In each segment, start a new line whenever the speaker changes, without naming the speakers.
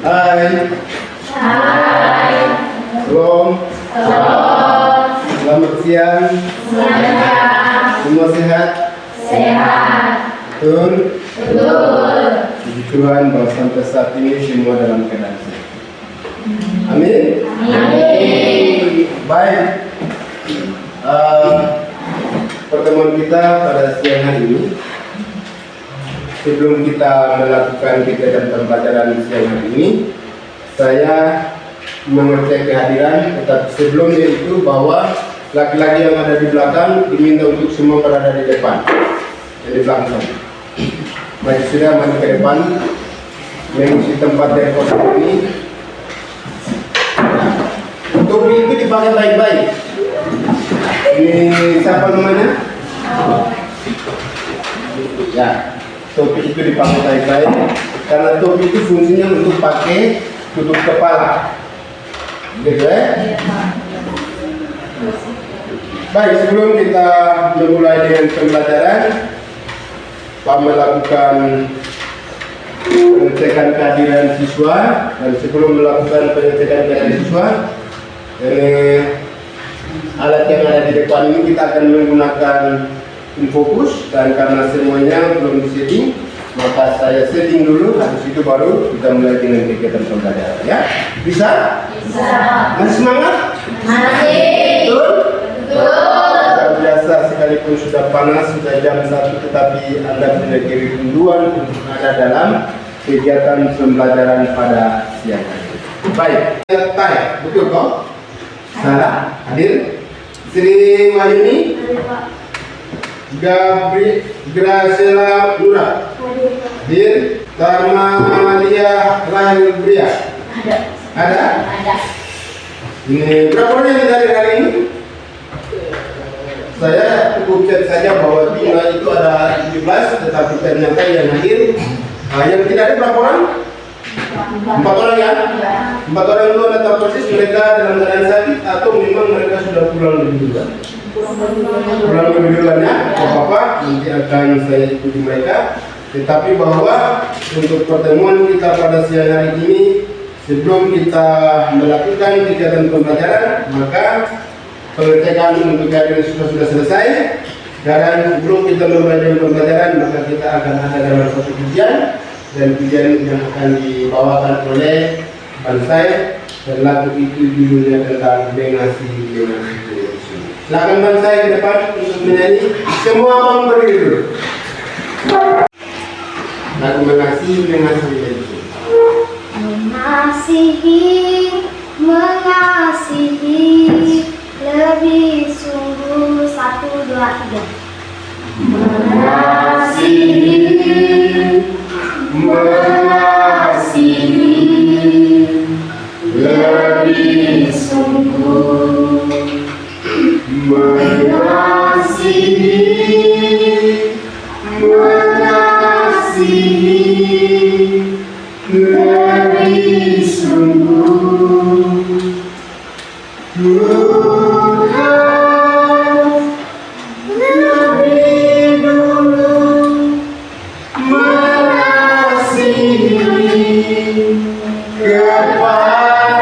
Hai.
Hai.
Shalom.
Shalom.
Selamat siang.
Siang.
Semua sehat?
Sehat.
Betul?
Betul.
Puji Tuhan bahwa sampai saat ini semua dalam keadaan sehat. Amin.
Amin.
Baik. Pertemuan kita pada siang hari ini, sebelum kita melakukan kegiatan pembelajaran siang hari ini, saya mengecek kehadiran. Tetapi sebelumnya itu bahwa laki-laki yang ada di belakang diminta untuk semua berada di depan, di belakang sana. Maju sudah, maju ke depan, mengisi tempat yang kosong ini. Topi itu dipakai baik-baik. Ini siapa namanya? Ya, topi itu dipakai baik-baik karena topi itu fungsinya untuk pakai tutup kepala. Gitu ya? Baik, sebelum kita memulai dengan pembelajaran, Pak melakukan pengecekan kehadiran siswa, dan sebelum melakukan pengecekan kehadiran siswa, alat yang ada di depan ini kita akan menggunakan infokus, dan karena semuanya belum disetting, maka saya setting dulu, habis itu baru kita mulai dengan kegiatan pembelajaran. Ya, bisa?
Bisa.
Masih semangat?
Masih.
Betul?
Betul.
Luar biasa, sekalipun sudah panas, sudah jam 1, tetapi Anda punya kerinduan untuk ada dalam kegiatan pembelajaran pada siang hari. Baik, tay, betul kok? Salah, hadir. Sri Wahyuni, Graciela Nura, hadir. Tarmalia Rahel Bria, ada?
Ada.
Ini berapa orang yang hadir hari ini? Saya cukup cek saja bahwa jumlah itu ada 17, tetapi ternyata yang hadir, yang tidak ada berapa orang? 4 orang ya? 4 orang itu ada tahu persis mereka dalam keadaan sakit atau memang mereka sudah pulang lebih duluan? Pulang lebih duluan ya? Apa-apa, nanti akan saya ikuti mereka. Tetapi bahwa untuk pertemuan kita pada siang hari ini, sebelum kita melakukan kegiatan pembelajaran, maka pengecekan untuk kehadiran sudah selesai. Dan sebelum kita memulai dengan pembelajaran, maka kita akan ada dalam satu ujian, dan ujian yang akan dibawakan oleh Bansai, dan lagu itu judulnya tentang Mengasi. Silakan Bansai ke depan untuk menyanyi. Semua mau berdiri dulu. Lagu Mengasihi.
Mengasihi lebih sungguh. 1, 2, 3.
Mengasihi lebih sungguh, mengasihi lebih sungguh. Tuhan lebih dulu mengasihi kepadamu,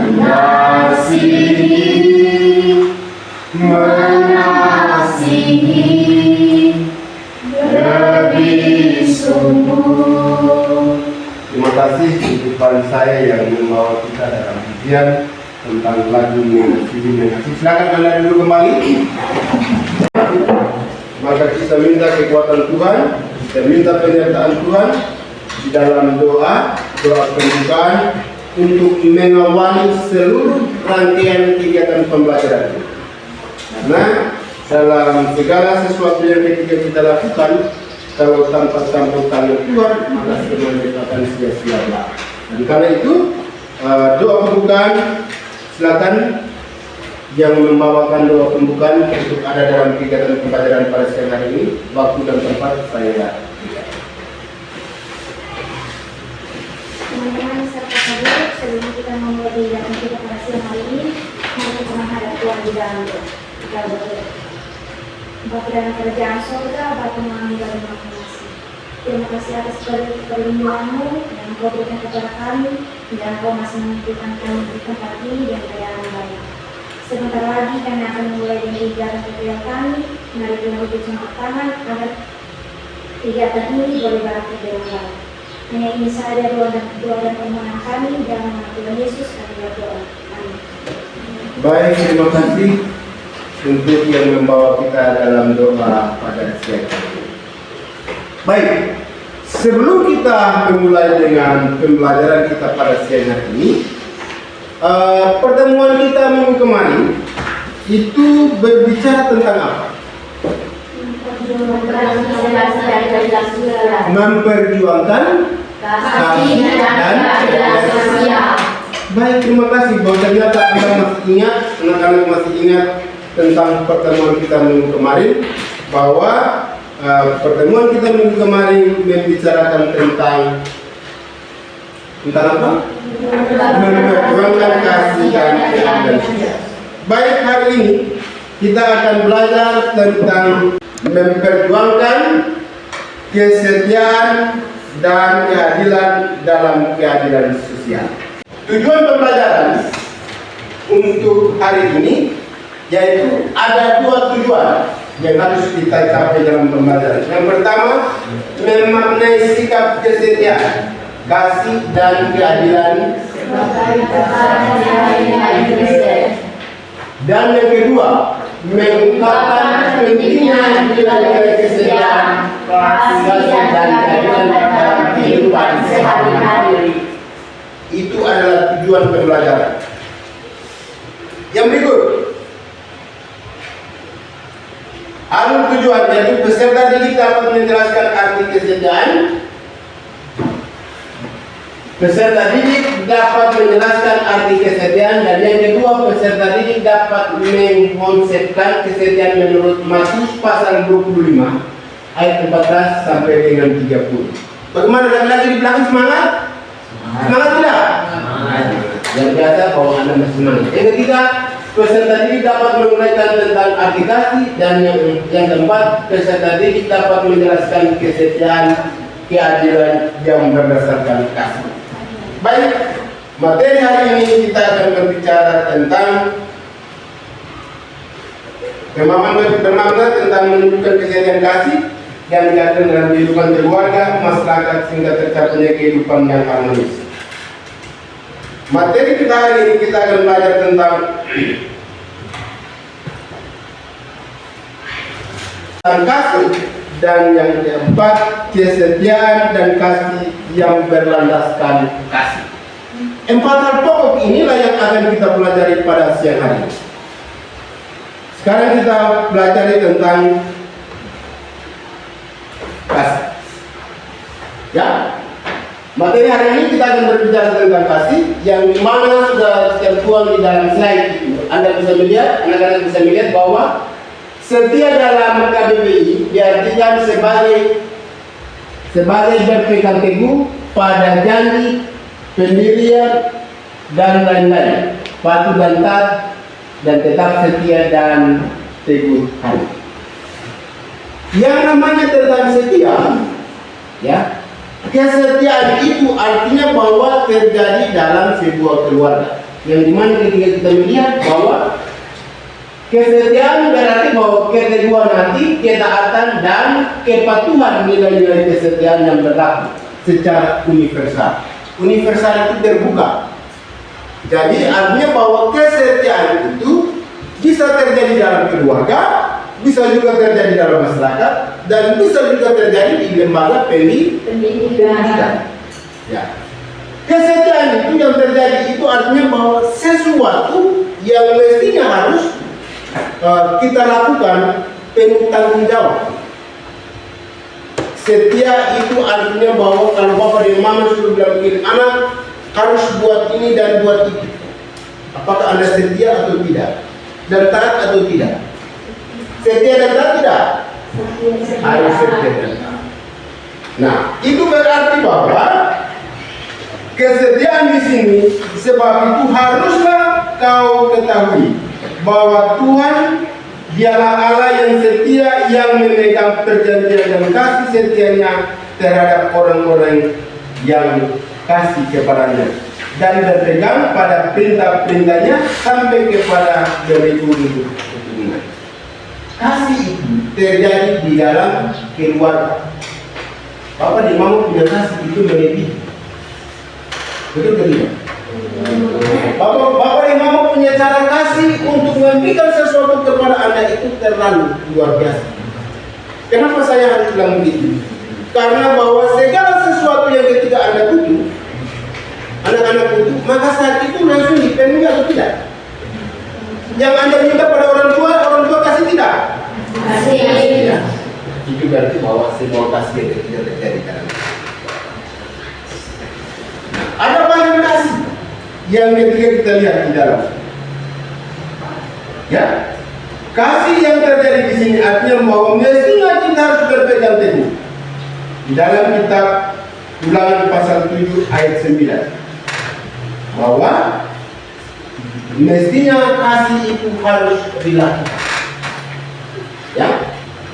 mengasihi lebih sungguh. Terima kasih untuk saya yang membawa kita dalam ujian tentang lagu Mengasihi. Silakan Anda dulu kembali. Maka kita minta kekuatan Tuhan, kita minta penyertaan Tuhan di dalam doa pembukaan untuk mengawali seluruh rangkaian kegiatan pembelajaran. Karena dalam segala sesuatu yang kita lakukan, kalau tanpa campur tangan Tuhan, maka semuanya akan sia-sia. Dan karena itu doa pembukaan, silakan yang membawakan doa pembukaan untuk ada dalam kegiatan pembelajaran pada siang hari ini. Waktu dan tempat saya.
Teman-teman serta hadir, sebelum kita memulai kegiatan kita pada siang hari ini, mari kita menghadap Tuhan di dalam doa. Kita berdoa. Bapa dalam kerajaan surga, Bapa mengambil dari maha kasih. Terima kasih atas perlindunganmu yang Engkau berikan kepada kami, dan Engkau masih menentukan kami di tempat ini dan keadaan baik. Sebentar lagi kami akan memulai dengan kegiatan tutorial kami. Mari kita berjumpa tangan agar kegiatan ini boleh berakhir dengan baik. Hanya ini saja doa dan permohonan kami, dalam nama Tuhan Yesus kami berdoa. Amin.
Baik, terima kasih untuk yang membawa kita dalam doa pada siang hari ini. Baik, sebelum kita memulai dengan pembelajaran kita pada siang hari ini, pertemuan kita minggu kemarin itu berbicara tentang apa? Memperjuangkan kasih dan keadilan sosial. Baik, terima kasih bahwa ternyata Anda masih ingat, anak-anak masih ingat tentang pertemuan kita minggu kemarin, bahwa pertemuan kita minggu kemarin membicarakan tentang apa? Memperjuangkan kasih dan keadilan sosial. Baik, hari ini kita akan belajar tentang memperjuangkan kesetiaan dan keadilan dalam keadilan sosial. Tujuan pembelajaran untuk hari ini yaitu ada dua tujuan yang harus kita capai dalam pembelajaran. Yang pertama, memaknai sikap kesetiaan, kasih dan keadilan. Dan yang kedua, mengungkapkan pentingnya nilai kesetiaan, kasih dan keadilan dalam kehidupan sehari-hari. Itu adalah tujuan pembelajaran. Yang berikut, alur tujuan yaitu peserta didik dapat menjelaskan arti kesetiaan. Peserta didik dapat menjelaskan arti kesetiaan, dan yang kedua, peserta didik dapat mengkonsepkan kesetiaan menurut Matius pasal 25 ayat 14 sampai dengan 30. Bagaimana lagi di belakang semangat? Semangat tidak? Yang biasa bahwa Anda masih semangat. Yang ketiga, peserta didik dapat menguraikan tentang arti kasih, dan yang keempat, peserta didik dapat menjelaskan kesetiaan, keadilan yang berdasarkan kasih. Baik, materi hari ini kita akan berbicara tentang pemahaman tentang menunjukkan kesetiaan kasih dan keadilan dalam kehidupan keluarga, masyarakat sehingga tercapainya kehidupan yang harmonis. Materi kita hari ini kita akan belajar tentang kasih, dan yang keempat, kesetiaan dan kasih yang berlandaskan kasih. Empat hal pokok inilah yang akan kita pelajari pada siang hari ini. Sekarang kita belajar tentang kasih. Ya, materi hari ini kita akan berbicara tentang kasih, yang mana sudah tertuang di dalam slide itu. Anda bisa melihat, anak-anak bisa melihat bahwa setia dalam KBBI diartikan sebagai berpegang teguh pada janji, pendirian, dan lain-lain, patuh dan taat, dan tetap setia dan teguh hati. Yang namanya tentang setia, ya, kesetiaan itu artinya bahwa terjadi dalam sebuah keluarga, yang dimana ketika kita melihat bahwa kesetiaan berarti bahwa keteguhan hati, ketaatan, dan kepatuhan nilai-nilai kesetiaan yang berlaku secara universal. Universal itu terbuka. Jadi artinya bahwa kesetiaan itu bisa terjadi dalam keluarga, bisa juga terjadi dalam masyarakat, dan bisa juga terjadi di lembaga pendidikan. Ya. Kesetiaan itu yang terjadi itu artinya bahwa sesuatu yang mestinya harus kita lakukan penuh tanggung jawab. Setia itu artinya bahwa kalau bapak dan mama sudah bilang begini, anak harus buat ini dan buat itu, apakah Anda setia atau tidak, dan taat atau tidak? Setia dan taat tidak? Harus setia dan taat. Nah, itu berarti bahwa kesetiaan di sini, sebab itu haruslah kau ketahui bahwa Tuhan dialah Allah yang setia, yang memegang perjanjian dan kasih setianya terhadap orang-orang yang kasih kepadanya dan berpegang pada perintah-perintahnya sampai kepada berikut-ikut keturunan. Kasih itu terjadi di dalam keluarga. Bapak di Mama punya kasih itu melebihi. Betul tidak? Bapak di Mama punya cara kasih untuk memberikan sesuatu kepada anak itu terlalu luar biasa. Kenapa saya harus bilang begitu? Karena bahwa segala sesuatu yang ketika Anda butuh, anak-anak butuh, maka saat itu langsung dipenuhi atau tidak? Yang Anda minta pada orang tua kasih tidak? Kasih. Itu berarti bahwa semua kasih yang tidak terjadi karena ada banyak kasih yang ketika kita lihat di dalam, ya, kasih yang terjadi di sini artinya bahwa mestinya kita harus berpegang teguh. Di dalam kitab Ulangan pasal 7 ayat 9 bahwa mestinya kasih itu harus dilakukan. Ya,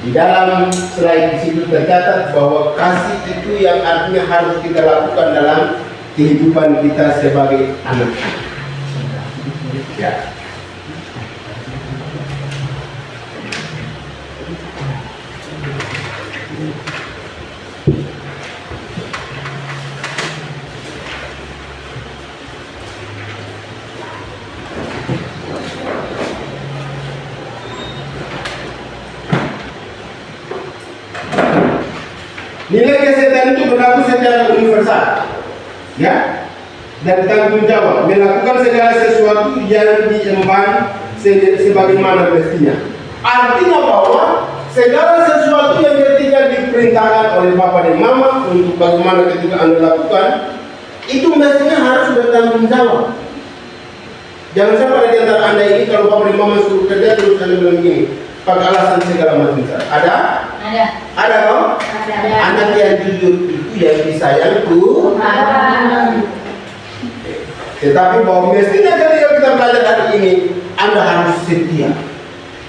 di dalam slide di situ tercatat bahwa kasih itu yang artinya harus kita lakukan dalam kehidupan kita sebagai anak. Ya. Nilai kesehatan itu berlaku secara universal, ya, dan tanggung jawab melakukan segala sesuatu yang diemban sebagaimana mestinya. Artinya bahwa segala sesuatu yang ketika diperintahkan oleh Bapak dan Mama untuk bagaimana ketika Anda lakukan, itu mestinya harus bertanggung jawab. Jangan sampai ada di antara Anda ini kalau Bapak dan Mama suruh kerja terus Anda bilang begini, pakai alasan segala macam. Ada? Ada kok? Ada. Anak yang jujur itu yang disayang Tuhan. Tetapi bahwa mestinya ketika kita belajar hari ini, Anda harus setia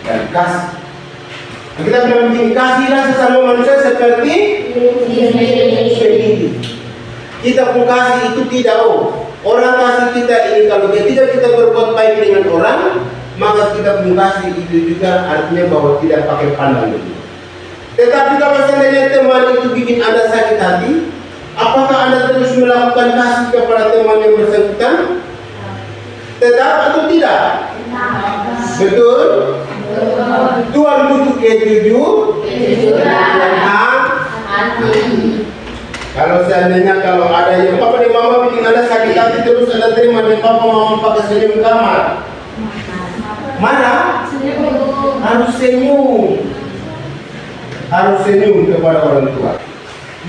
dan kasih. Kita bilang begini, kasihlah sesama manusia seperti sendiri. Kita pun kasih itu tidak orang kasih kita ini kalau ketika kita berbuat baik dengan orang, maka kita pun kasih itu juga artinya bahwa tidak pakai pandang itu. Tetapi kalau seandainya teman itu bikin Anda sakit hati, apakah Anda terus melakukan kasih kepada teman yang bersangkutan? Tetap atau tidak? Betul? Tuhan butuh kejujuran dan hati. Kalau seandainya kalau ada yang Papa dan Mama bikin Anda sakit hati terus Anda terima dan Papa Mama pakai senyum kamar, mana? Harus senyum. Harus senyum kepada orang tua.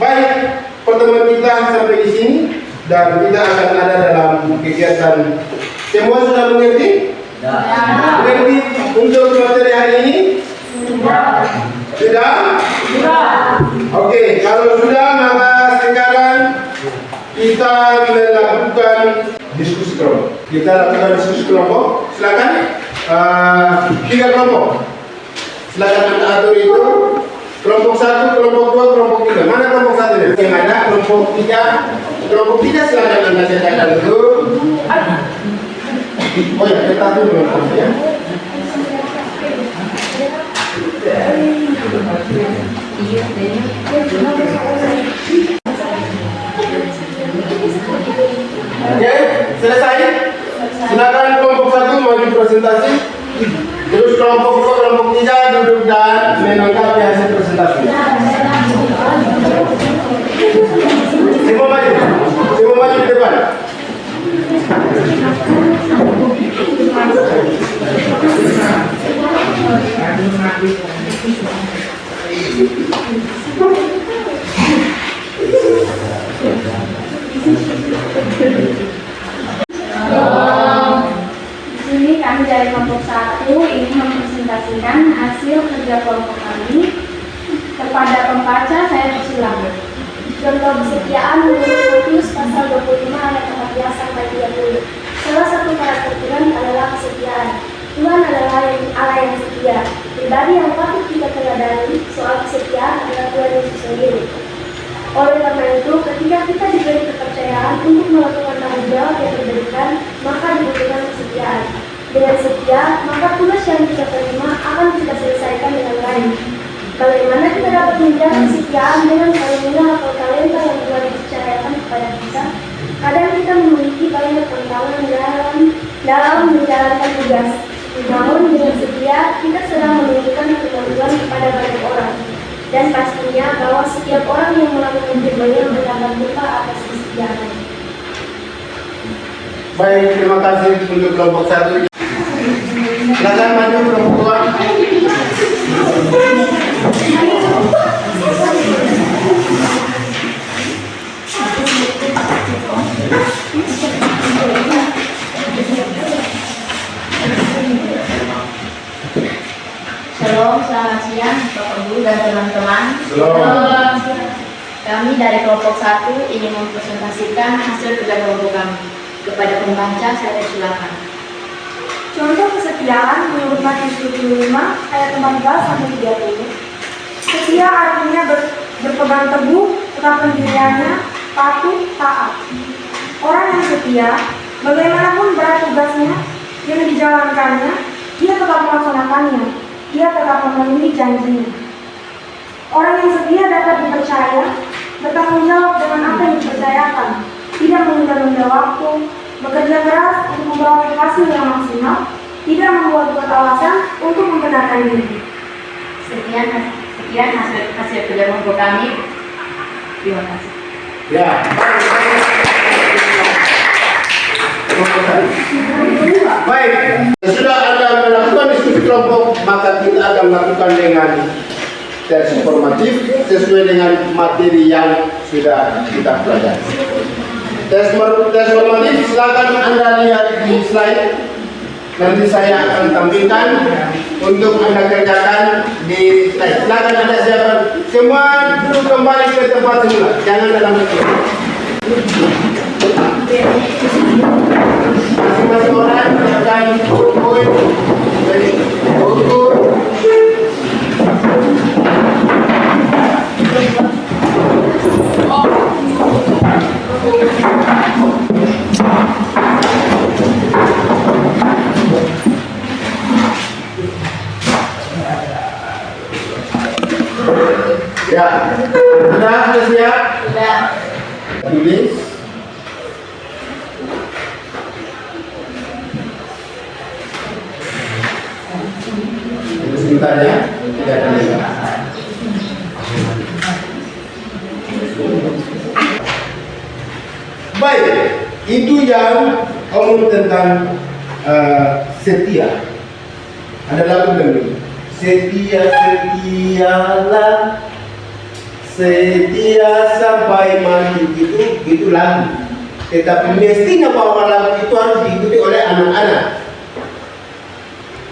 Baik, pertemuan kita sampai di sini dan kita akan ada dalam kegiatan. Semua sudah mengerti? Mengerti untuk materi hari ini? Sudah? Oke, kalau sudah maka sekarang kita melakukan diskusi kelompok. Kita lakukan diskusi kelompok. Silakan 3 kelompok. Silakan Anda atur itu. Kelompok 1, kelompok 2, kelompok 3. Mana kelompok 1 ini? Yang ada kelompok 3. Kelompok 3 silakan Anda catatkan dulu. Oh ya, kita dulu ya. Oke, selesai. Silakan kelompok 1 maju presentasi. Terus kelompok 2, kelompok 3 duduk dan menanggapi hasil presentasi. Semua maju ke depan.
Di sini kami dari kelompok 1 ingin mempresentasikan hasil kerja kelompok kami. Kepada pembaca saya ulang. Contoh kesetiaan menurut Matius pasal 25 ayat 14 sampai 30. Salah satu karakter Tuhan adalah kesetiaan. Tuhan adalah Allah yang setia. Pribadi yang patut kita teladani soal kesetiaan adalah Tuhan Yesus sendiri. menjaga kesetiaan dengan karunia atau talenta yang telah dipercayakan kepada kita. Kadang kita memiliki banyak tantangan dalam menjalankan tugas. Namun dengan setia, kita sedang memberikan kemajuan kepada banyak orang. Dan pastinya bahwa setiap orang yang melakukan kebaikan mendapat upah atas kesetiaan.
Baik, terima kasih untuk kelompok 1. Silakan maju kelompok 2.
Shalom, selamat siang Bapak Guru dan teman-teman.
Shalom.
Kami dari kelompok 1 ingin mempresentasikan hasil kerja kelompok kami. Kepada pembaca saya silakan.
Contoh kesetiaan menurut Matius 25 ayat 14 sampai 30. Setia artinya berpegang teguh tetap pendiriannya, patuh, taat. Orang yang setia, bagaimanapun berat tugasnya yang dijalankannya, dia tetap melaksanakannya. Dia tetap memenuhi janjinya. Orang yang setia dapat dipercaya, bertanggung jawab dengan apa yang dipercayakan, tidak menunda-nunda waktu, bekerja keras untuk memperoleh hasil yang maksimal, tidak membuat alasan untuk membenarkan diri.
Sekian hasil kerja kelompok kami. Terima kasih.
Ya. Baik, sudah Anda melakukan diskusi kelompok, maka kita akan melakukan dengan tes formatif sesuai dengan materi yang sudah kita pelajari. Tes formatif silakan Anda lihat di slide. Nanti saya akan tampilkan untuk Anda kerjakan di slide. Silakan Anda siapkan. Semua duduk kembali ke tempat semula. Jangan dalam betul. Masing-masing orang siapkan poin dari buku. Ya, sudah siap?
Sudah.
Tulis. Sebentar ya, tidak terlihat. Baik, itu yang omong tentang setia. Ada lagu demi setia, setialah, setia sampai mati, itu lagu. Tetapi mestinya bahwa lagu itu harus diikuti oleh anak-anak.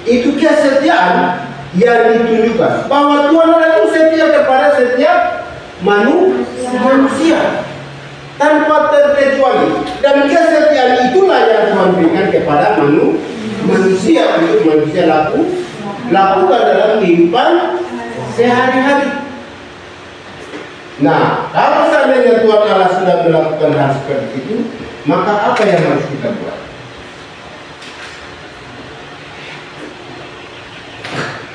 Itu kesetiaan yang ditunjukkan bahwa Tuhan Allah itu setia kepada setiap manusia tanpa terkecuali, dan kesetiaan itulah yang Tuhan berikan kepada manusia untuk manusia lakukan dalam kehidupan sehari-hari. Nah, kalau seandainya Tuhan Allah sudah melakukan hal seperti itu, maka apa yang harus kita buat?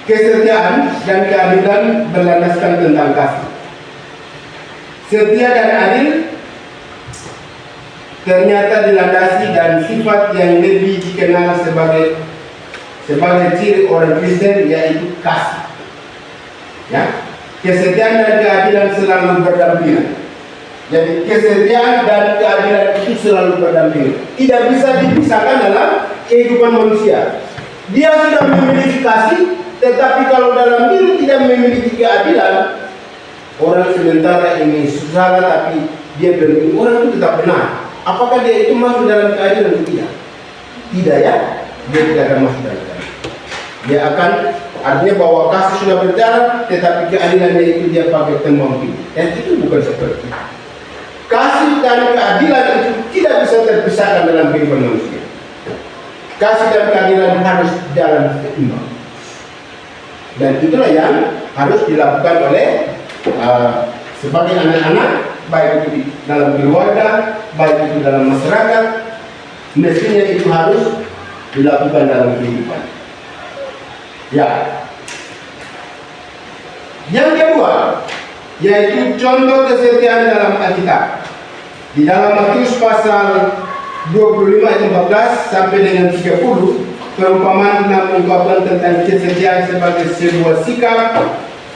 Kesetiaan dan keadilan berlandaskan tentang kasih. Setia dan adil ternyata dilandasi dan sifat yang lebih dikenal sebagai ciri orang Kristen, yaitu kasih. Ya, kesetiaan dan keadilan selalu berdampingan. Jadi kesetiaan dan keadilan itu selalu berdampingan. Tidak bisa dipisahkan dalam kehidupan manusia. Dia sudah memiliki kasih, tetapi kalau dalam diri tidak memiliki keadilan, orang sementara ini susah, tapi dia berpikir orang itu tetap benar. Apakah dia itu masuk dalam keadilan atau tidak? Tidak ya, dia tidak akan masuk dalam keadilan. Dia akan, artinya bahwa kasih sudah berjalan, tetapi keadilannya itu dia pakai tembang tinggi. Dan itu bukan seperti itu. Kasih dan keadilan itu tidak bisa terpisahkan dalam kehidupan manusia. Kasih dan keadilan harus jalan seimbang. Dan itulah yang harus dilakukan oleh sebagai anak-anak, baik itu di dalam keluarga, baik itu dalam masyarakat. Mestinya itu harus dilakukan dalam kehidupan. Ya. Yang kedua, yaitu contoh kesetiaan dalam Alkitab. Di dalam Matius pasal 25 ayat 14 sampai dengan 30, perumpamaan tentang mengungkapkan tentang kesetiaan sebagai sebuah sikap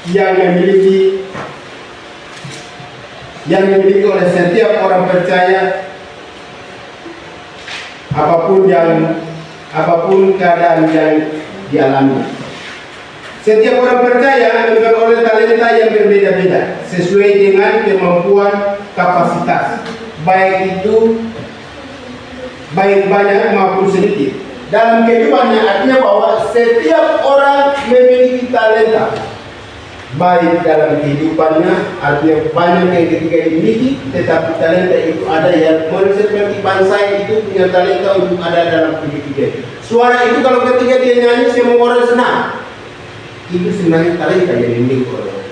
yang dimiliki oleh setiap orang percaya apapun keadaan yang dialami. Setiap orang percaya memperoleh talenta yang berbeda-beda sesuai dengan kemampuan kapasitas, baik banyak maupun sedikit. Dalam kehidupannya artinya bahwa setiap orang memiliki talenta, baik dalam kehidupannya artinya banyak yang ketika dimiliki, tetapi talenta itu ada yang seperti bangsa itu punya talenta untuk ada dalam kehidupan. Suara itu kalau ketika dia nyanyi semua orang senang, itu sebenarnya talenta yang dimiliki oleh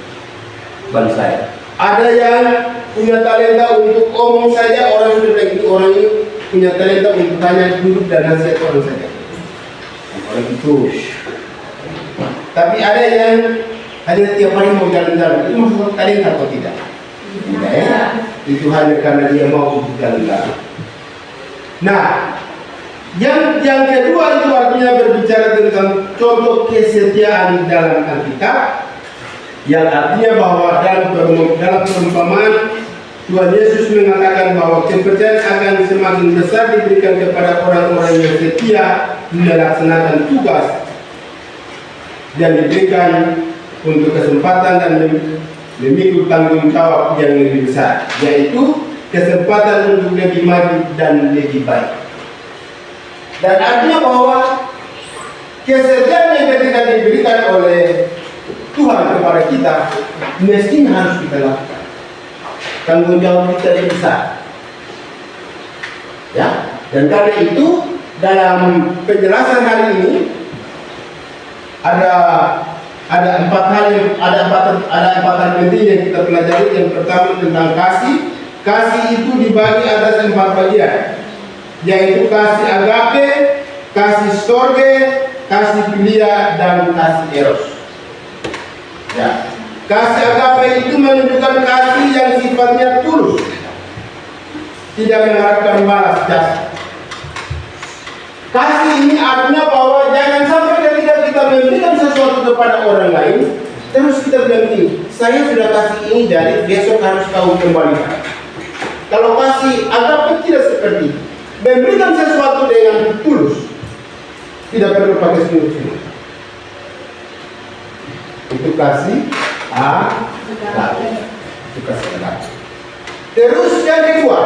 bangsa. Ada yang punya talenta untuk omong saja, orang sudah bilang itu orang ini punya talenta untuk hanya duduk dan nasihat orang saja. Orang itu. Tapi ada yang hanya tiap hari mau jalan-jalan, itu maksudnya talenta atau tidak? Tidak ya? Itu hanya karena dia mau untuk jalan-jalan. Nah, yang kedua itu artinya berbicara tentang contoh kesetiaan dalam Alkitab, yang artinya bahwa dalam perumpamaan Tuhan Yesus mengatakan bahwa kepercayaan akan semakin besar diberikan kepada orang-orang yang setia melaksanakan tugas yang diberikan untuk kesempatan dan memikul tanggung jawab yang lebih besar, yaitu kesempatan untuk lebih maju dan lebih baik. Dan artinya bahwa kesetiaan yang ketika diberikan oleh Tuhan kepada kita mestinya harus kita lakukan. Tanggung jawab kita yang besar, ya. Dan karena itu dalam penjelasan hari ini ada empat hal penting yang kita pelajari. Yang pertama tentang kasih. Kasih itu dibagi atas 4 bagian, yaitu kasih agape, kasih storge, kasih filia, dan kasih eros. Ya. Kasih agape itu menunjukkan kasih yang sifatnya tulus, tidak mengharapkan balas jasa. Kasih ini artinya bahwa jangan sampai ketika kita memberikan sesuatu kepada orang lain, terus kita bilang ini, saya sudah kasih ini jadi besok harus kau kembalikan. Kalau kasih agape tidak seperti itu. Memberikan sesuatu dengan tulus, tidak perlu pakai sungguh-sungguh. Itu kasih agape. Itu kasih agape. Terus yang kedua,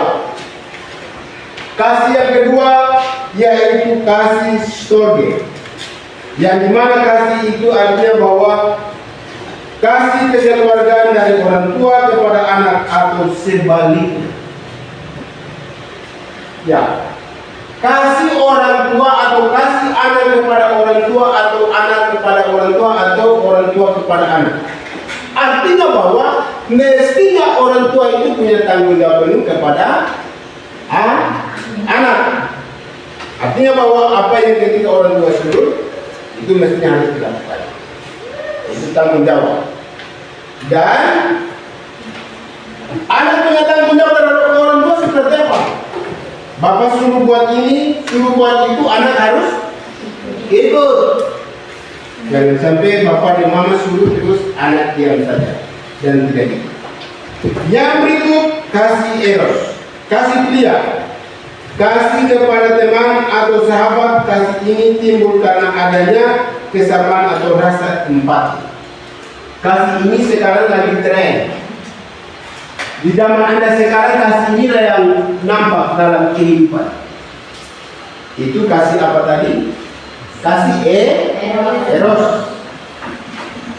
kasih yang kedua yaitu kasih storge, yang dimana kasih itu artinya bahwa kasih kekeluargaan dari orang tua kepada anak atau sebaliknya. Ya, kasih orang tua atau kasih anak kepada orang tua atau anak kepada orang tua atau orang tua kepada anak. Artinya bahwa mestinya orang tua itu punya tanggung jawab penuh kepada anak. Artinya bahwa apa yang ketika orang tua suruh itu mestinya harus dilakukan. Itu tanggung jawab. Dan anak punya tanggung jawab terhadap orang tua seperti apa? Bapak suruh buat ini, suruh buat itu, anak harus ikut. Jangan sampai bapak dan mama suruh terus anak diam saja dan tidak ikut. Yang berikut kasih eros, kasih filia. Kasih kepada teman atau sahabat. Kasih ini timbul karena adanya kesamaan atau rasa empati. Kasih ini sekarang lagi tren. Di zaman Anda sekarang kasih inilah yang nampak dalam kehidupan. Itu kasih apa tadi? Kasih eros.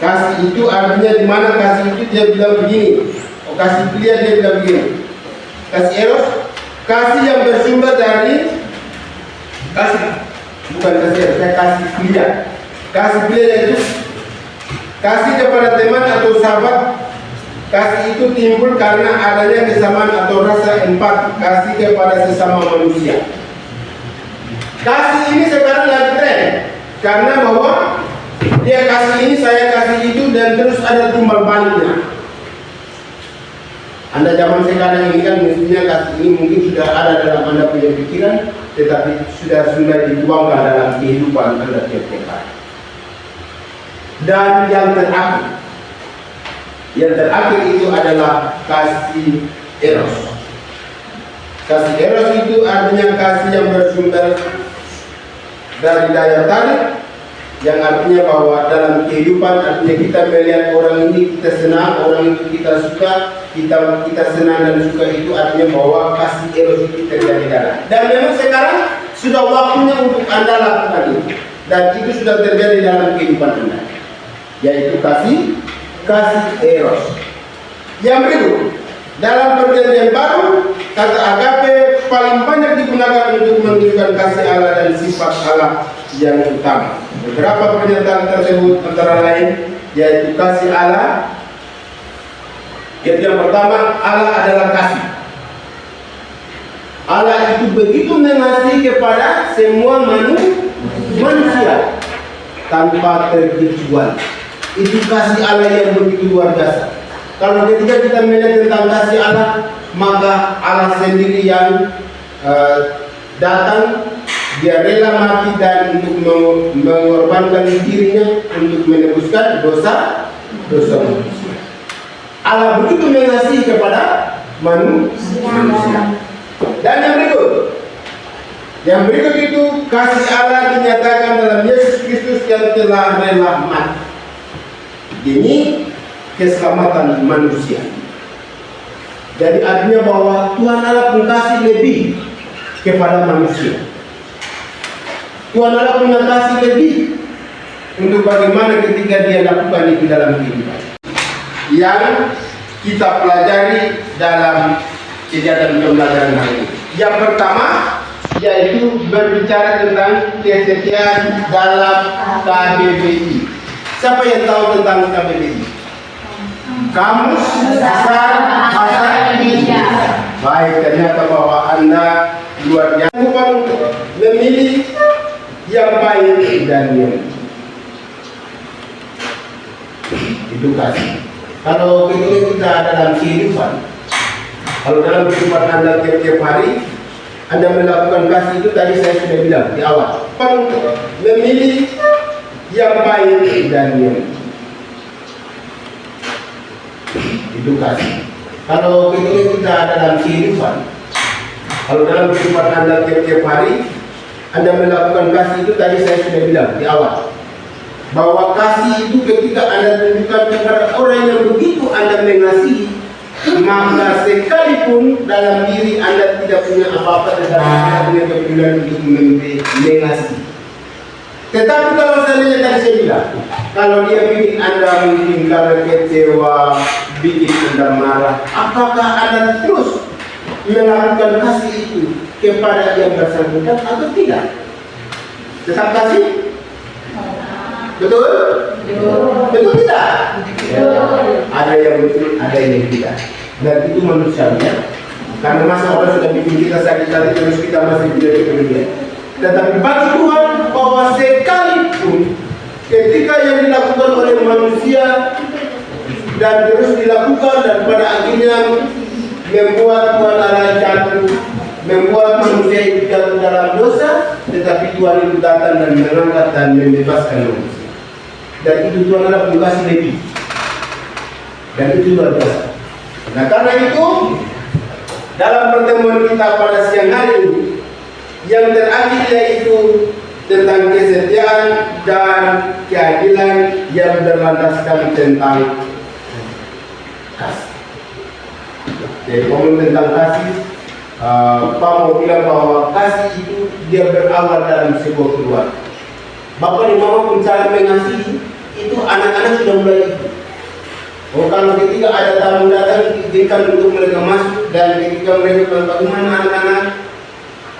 Kasih itu artinya di mana kasih itu dia bilang begini. Oh, kasih filia dia bilang begini. Kasih eros, kasih yang bersumber dari kasih, bukan kasih eros, saya kasih filia. Kasih filia itu kasih kepada teman atau sahabat. Kasih itu timbul karena adanya kesamaan atau rasa empati. Kasih kepada sesama manusia. Kasih ini sekarang lagi tren, karena bahwa dia kasih ini, saya kasih itu, dan terus ada timbal baliknya. Anda zaman sekarang ini kan mestinya kasih ini mungkin sudah ada dalam Anda punya pikiran, tetapi sudah dituangkan dalam kehidupan Anda tiap-tiap hari. Dan yang terakhir itu adalah kasih eros. Kasih eros itu artinya kasih yang bersumber dari daya tarik, yang artinya bahwa dalam kehidupan artinya kita melihat orang ini kita senang, orang itu kita suka, kita senang dan suka, itu artinya bahwa kasih eros itu terjadi dalam. Dan memang sekarang sudah waktunya untuk Anda lakukan itu, dan itu sudah terjadi dalam kehidupan Anda, yaitu kasih eros. Yang berikut, dalam perjanjian baru, kata agape paling banyak digunakan untuk menunjukkan kasih Allah dan sifat Allah yang utama. Beberapa pernyataan tersebut antara lain yaitu kasih Allah. Yang pertama, Allah adalah kasih. Allah itu begitu mengasihi kepada semua manusia tanpa terkecuali. Itu kasih Allah yang begitu luar biasa. Kalau ketika kita melihat tentang kasih Allah, maka Allah sendiri yang datang, dia rela mati dan untuk mengorbankan dirinya untuk menebuskan dosa manusia. Allah begitu mengasihi kepada manusia. Dan yang berikut itu kasih Allah dinyatakan dalam Yesus Kristus yang telah rela mati demi keselamatan manusia. Jadi artinya bahwa Tuhan Allah pun kasih lebih kepada manusia. Tuhan Allah punya kasih lebih untuk bagaimana ketika dia lakukan itu dalam kehidupan. Yang kita pelajari dalam kegiatan pembelajaran hari ini. Yang pertama yaitu berbicara tentang kesetiaan dalam KBBI. Siapa yang tahu tentang KBBI? Kamus Besar Bahasa Indonesia. Baik, ternyata bahwa Anda luar biasa untuk memilih yang baik dan yang edukasi. Kalau kita dalam kehidupan, kalau dalam kehidupan Anda tiap-tiap hari Anda melakukan kasih, itu tadi saya sudah bilang di awal, untuk memilih yang baik dan yang edukasi. Kalau kita dalam kehidupan, kalau dalam kehidupan Anda tiap-tiap hari Anda melakukan kasih, itu tadi saya sudah bilang di awal, bahwa kasih itu ketika Anda tunjukkan kepada orang yang begitu Anda mengasihi, maka sekalipun dalam diri Anda tidak punya apa-apa, tetapi Anda punya kepedulian untuk mengasihi. Tetapi kalau seandainya tadi saya bilang, kalau dia bikin Anda mungkin karena kecewa, bikin Anda marah, apakah Anda terus melakukan kasih itu kepada yang bersangkutan atau tidak? Tetap kasih? Betul? Betul tidak? Ada yang betul, ada yang tidak. Dan itu manusiawi. Karena masa orang sudah bikin kita sakit hati, terus kita masih punya kepedulian. Tetapi bagi Tuhan, bahwa sekalipun ketika yang dilakukan oleh manusia dan terus dilakukan dan pada akhirnya membuat Tuhan Allah jatuh, membuat manusia itu jatuh dalam dosa, tetapi Tuhan itu datang dan mengangkat dan membebaskan manusia. Dan itu Tuhan Allah kasih lebih. Dan itu luar biasa. Nah, karena itu dalam pertemuan kita pada siang hari ini, yang terakhir yaitu tentang kesetiaan dan keadilan yang berlandaskan tentang kasih. Jadi ngomong tentang kasih, Pak mau bilang bahwa kasih itu dia berawal dalam sebuah keluarga. Bapak dan mama pun cara mengasihi itu anak-anak sudah mulai itu. Oh, kalau ketika ada tamu datang, izinkan untuk mereka masuk, dan ketika mereka bagaimana anak-anak,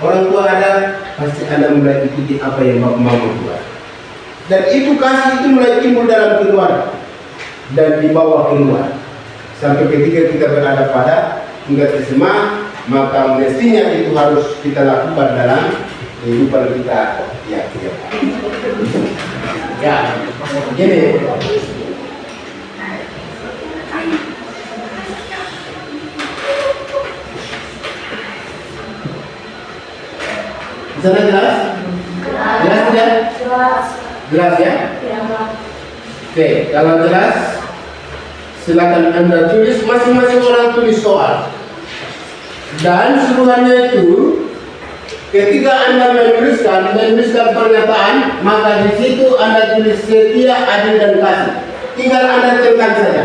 orang tua ada, pasti Anda mulai ikuti apa yang bapak mama buat. Dan itu kasih itu mulai timbul dalam keluarga dan dibawa keluar. Sampai ketika kita berada pada tingkat SMA, maka mestinya itu harus kita lakukan dalam kehidupan kita. Ya, gini. Sana jelas? Jelas tidak?
Jelas.
Jelas ya?
Ya.
Oke, kalau jelas silakan Anda tulis, masing-masing orang tulis soal. Dan suruhannya itu ketika Anda menuliskan pernyataan, maka di situ Anda tulis setia, adil dan kasih. Tinggal Anda centang saja.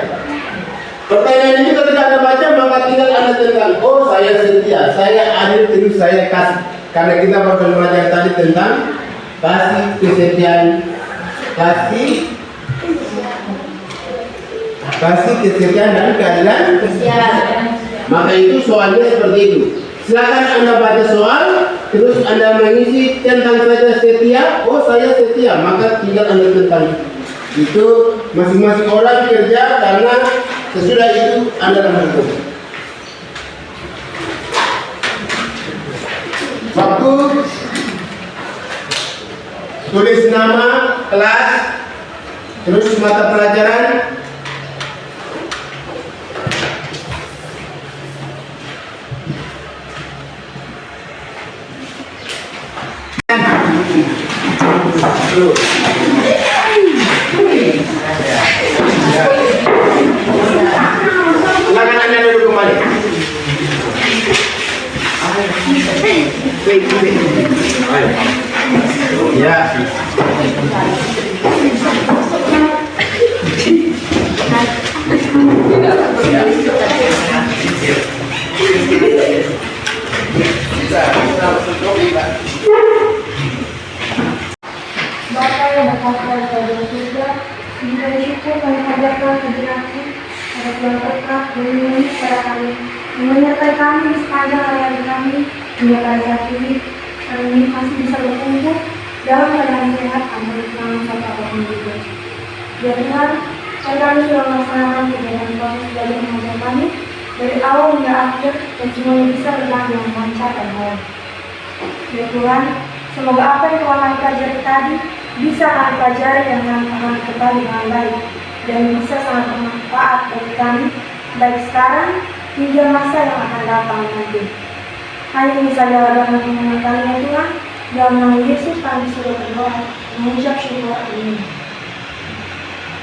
Pertanyaan ini ketika Anda baca, maka tinggal Anda centang, oh saya setia, saya adil, terus saya kasih. Karena kita baru belajar tadi tentang kasih, kesetiaan, kasih, kesetiaan dan keadilan. Maka itu soalnya seperti itu. Silakan Anda baca soal, terus Anda mengisi tentang saja setia. Oh saya setia, maka tinggal Anda tentang. Itu masing-masing orang kerja karena sesudah itu Anda lakukan. Waktu tulis nama, kelas, terus mata pelajaran. Silakan Anda duduk kembali. Ya.
Bapa yang berkata pada surga, diberi syukur kami panjatkan kehadiratmu pada Tuhan tetap melindungi pada kami, menyertai kami di sepanjang hari-hari kami hingga pada saat ini. Kami masih bisa berkumpul dalam keadaan sehat tanpa kekurangan satu apapun juga. Ya Tuhan, kami sudah melaksanakan kegiatan proses belajar mengajar kami dari awal hingga akhir dan semuanya bisa berjalan dengan lancar dan baik. Ya Tuhan, semoga apa yang telah kami pelajari tadi bisa kami pelajari dan kami kembali dengan baik dan bisa sangat bermanfaat bagi kami baik sekarang hingga masa yang akan datang nanti. Hanya bisa jalan dengan kami ya Tuhan, dalam nama Yesus kami sudah berdoa mengucap syukur. Amin.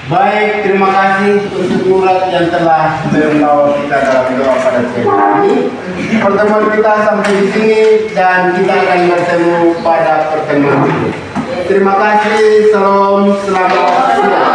Baik, terima kasih untuk Murad yang telah membawa kita dalam doa pada siang hari ini. Pertemuan kita sampai di sini dan kita akan bertemu pada pertemuan berikutnya. Terima kasih, salam, selamat siang.